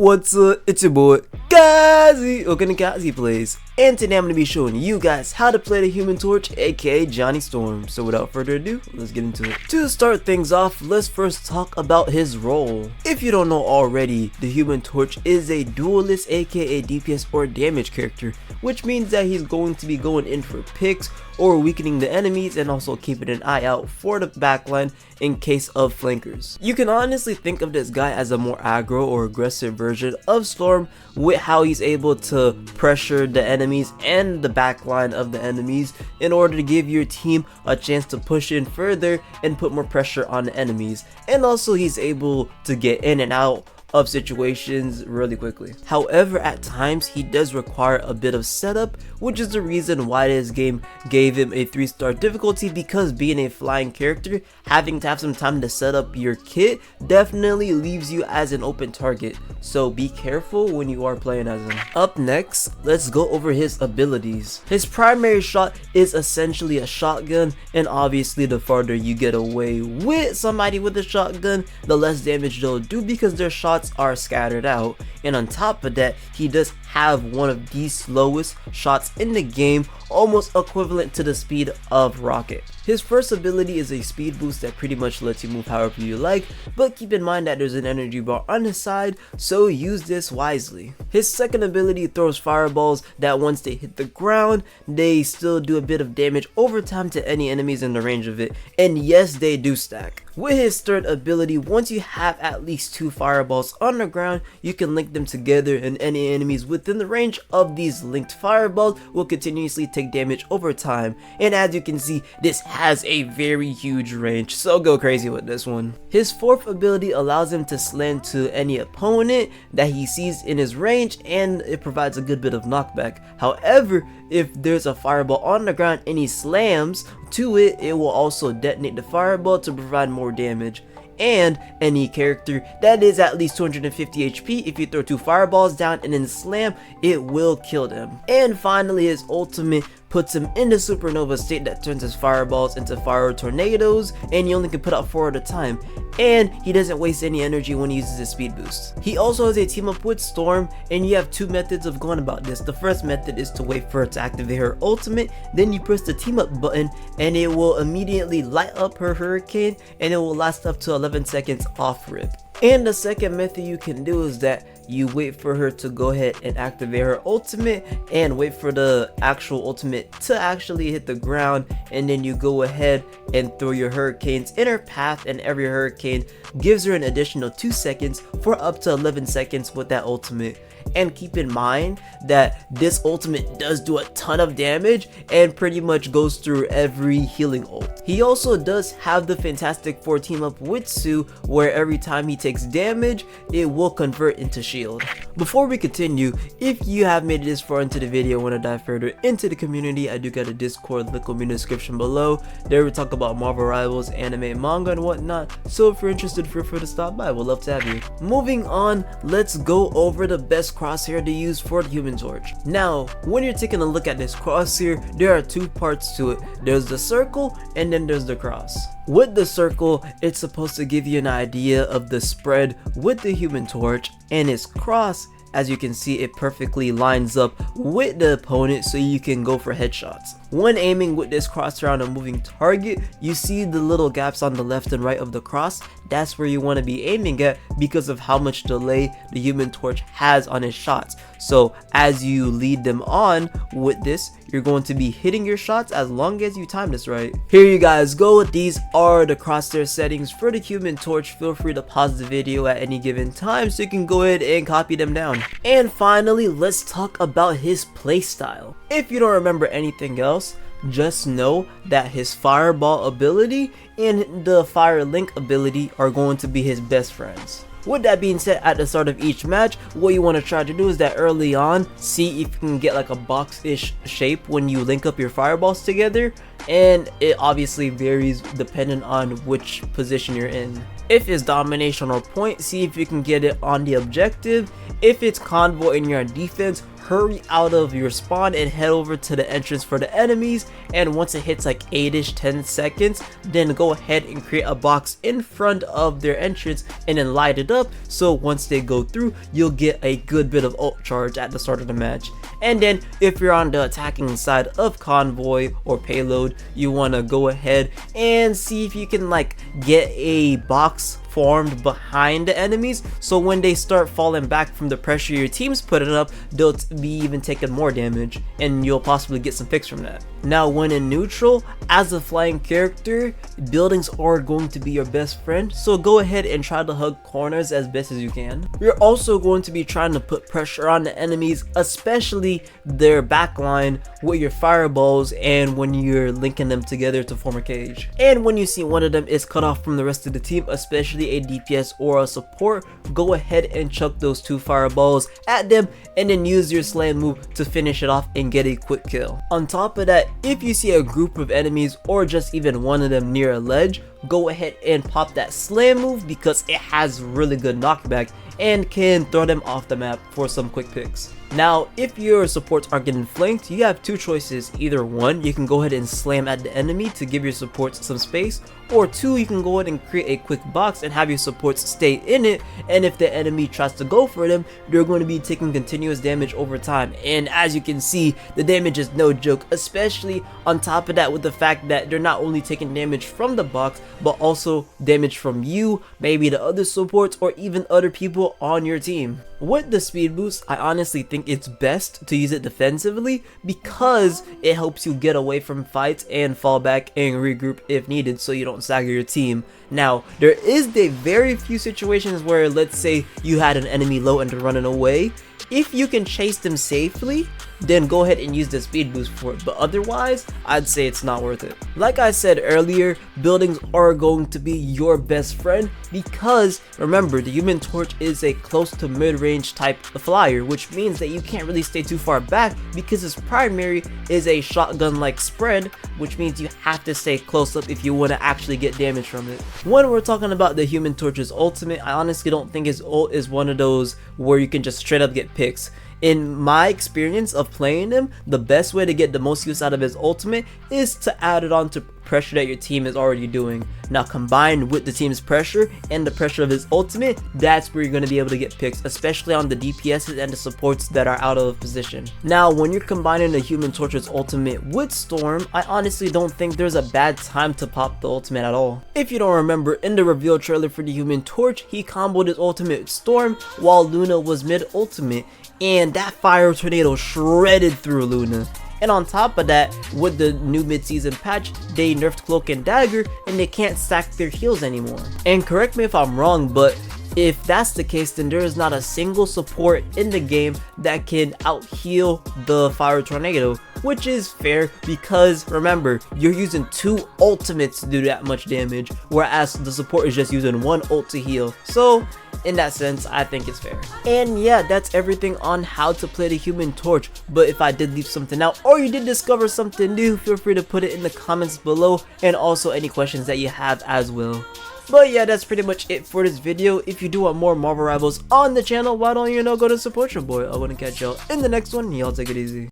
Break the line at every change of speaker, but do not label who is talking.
What's up? It's your boy Kazi, or Kazi Plays, and today I'm going to be showing you guys how to play the Human Torch, aka Johnny Storm. So without further ado, let's get into it. To start things off, let's first talk about his role. If you don't know already, the Human Torch is a duelist, aka DPS or damage character, which means that he's going to be going in for picks or weakening the enemies, and also keeping an eye out for the backline in case of flankers. You can honestly think of this guy as a more aggro or aggressive version of Storm, with how he's able to pressure the enemies and the backline of the enemies in order to give your team a chance to push in further and put more pressure on the enemies. And also he's able to get in and out of situations really quickly. However, at times he does require a bit of setup, which is the reason why this game gave him a 3-star difficulty, because being a flying character, having to have some time to set up your kit definitely leaves you as an open target, so be careful when you are playing as him. Up next, let's go over his abilities. His primary shot is essentially a shotgun, and obviously the farther you get away with somebody with a shotgun, the less damage they'll do because their shots are scattered out. And on top of that, he does have one of the slowest shots in the game, almost equivalent to the speed of Rocket. His first ability is a speed boost that pretty much lets you move however you like, but keep in mind that there's an energy bar on his side, so use this wisely. His second ability throws fireballs that once they hit the ground, they still do a bit of damage over time to any enemies in the range of it, and yes, they do stack. With his third ability, once you have at least 2 fireballs on the ground, you can link them together, and any enemies within the range of these linked fireballs will continuously take damage over time. And as you can see, this has a very huge range, so go crazy with this one. His fourth ability allows him to slam to any opponent that he sees in his range, and it provides a good bit of knockback. However, if there's a fireball on the ground and he slams to it, it will also detonate the fireball to provide more damage. And any character that is at least 250 HP, if you throw 2 fireballs down and then slam, it will kill them. And finally, his ultimate puts him in the supernova state that turns his fireballs into fire tornadoes, and you only can put out 4 at a time, and he doesn't waste any energy when he uses his speed boost. He also has a team up with Storm, and you have 2 methods of going about this. The first method is to wait for her to activate her ultimate, then you press the team up button and it will immediately light up her hurricane, and it will last up to 11 seconds off rip. And the second method you can do is that you wait for her to go ahead and activate her ultimate, and wait for the actual ultimate to actually hit the ground, and then you go ahead and throw your hurricanes in her path, and every hurricane gives her an additional 2 seconds for up to 11 seconds with that ultimate. And keep in mind that this ultimate does do a ton of damage and pretty much goes through every healing ult. He also does have the Fantastic 4 team up with Sue, where every time he takes damage, it will convert into shield. Before we continue, if you have made it this far into the video and want to dive further into the community, I do got a Discord link in the description below. There we talk about Marvel Rivals, anime, manga, and whatnot, so if you're interested, feel free to stop by. We'd love to have you. Moving on, let's go over the best crosshair to use for the Human Torch. Now, when you're taking a look at this crosshair, there are 2 parts to it. There's the circle and then there's the cross. With the circle, it's supposed to give you an idea of the spread with the Human Torch, and its cross, as you can see, it perfectly lines up with the opponent so you can go for headshots. When aiming with this crosshair on a moving target, you see the little gaps on the left and right of the cross. That's where you want to be aiming at because of how much delay the Human Torch has on his shots. So as you lead them on with this, you're going to be hitting your shots as long as you time this right. Here you guys go. These are the crosshair settings for the Human Torch. Feel free to pause the video at any given time so you can go ahead and copy them down. And finally, let's talk about his playstyle. If you don't remember anything else, just know that his fireball ability and the fire link ability are going to be his best friends. With that being said, at the start of each match, what you want to try to do is that early on, see if you can get like a box-ish shape when you link up your fireballs together, and it obviously varies depending on which position you're in. If it's domination or point, see if you can get it on the objective, if it's Convoy and you're on defense, hurry out of your spawn and head over to the entrance for the enemies, and once it hits like 8ish 10 seconds, then go ahead and create a box in front of their entrance and then light it up, so once they go through you'll get a good bit of ult charge at the start of the match. And then if you're on the attacking side of Convoy or Payload, you want to go ahead and see if you can like get a box formed behind the enemies, so when they start falling back from the pressure your team's putting up, they'll be even taking more damage and you'll possibly get some picks from that. Now when in neutral, as a flying character, buildings are going to be your best friend, so go ahead and try to hug corners as best as you can. You're also going to be trying to put pressure on the enemies, especially their backline, with your fireballs and when you're linking them together to form a cage. And when you see one of them is cut off from the rest of the team, especially a DPS or a support, go ahead and chuck those 2 fireballs at them and then use your slam move to finish it off and get a quick kill. On top of that, if you see a group of enemies or just even one of them near a ledge, go ahead and pop that slam move because it has really good knockback and can throw them off the map for some quick picks. Now, if your supports are getting flanked, you have 2 choices. Either 1, you can go ahead and slam at the enemy to give your supports some space, or 2, you can go ahead and create a quick box and have your supports stay in it, and if the enemy tries to go for them, they're going to be taking continuous damage over time. And as you can see, the damage is no joke, especially on top of that with the fact that they're not only taking damage from the box, but also damage from you, maybe the other supports, or even other people on your team. With the speed boost, I honestly think it's best to use it defensively because it helps you get away from fights and fall back and regroup if needed so you don't stagger your team. Now, there is the very few situations where, let's say you had an enemy low and they're running away. If you can chase them safely, then go ahead and use the speed boost for it, but otherwise I'd say it's not worth it. Like I said earlier, buildings are going to be your best friend because remember, the Human Torch is a close to mid-range type of flyer, which means that you can't really stay too far back because its primary is a shotgun like spread, which means you have to stay close up if you want to actually get damage from it. When we're talking about the Human Torch's ultimate, I honestly don't think his ult is one of those where you can just straight up get picks. In my experience of playing him, the best way to get the most use out of his ultimate is to add it on to pressure that your team is already doing. Now combined with the team's pressure and the pressure of his ultimate, that's where you're going to be able to get picks, especially on the DPSs and the supports that are out of position. Now when you're combining the Human Torch's ultimate with Storm, I honestly don't think there's a bad time to pop the ultimate at all. If you don't remember, in the reveal trailer for the Human Torch, he comboed his ultimate with Storm while Luna was mid ultimate, and that fire tornado shredded through Luna. And on top of that, with the new mid-season patch, they nerfed Cloak and Dagger and they can't stack their heals anymore. And correct me if I'm wrong, but if that's the case, then there is not a single support in the game that can out-heal the fire tornado, which is fair because remember, you're using 2 ultimates to do that much damage, whereas the support is just using 1 ult to heal. So in that sense, I think it's fair. And yeah, that's everything on how to play the Human Torch. But if I did leave something out or you did discover something new, feel free to put it in the comments below, and also any questions that you have as well. But yeah, that's pretty much it for this video. If you do want more Marvel Rivals on the channel, why don't you go to support your boy? I want to catch y'all in the next one. Y'all take it easy.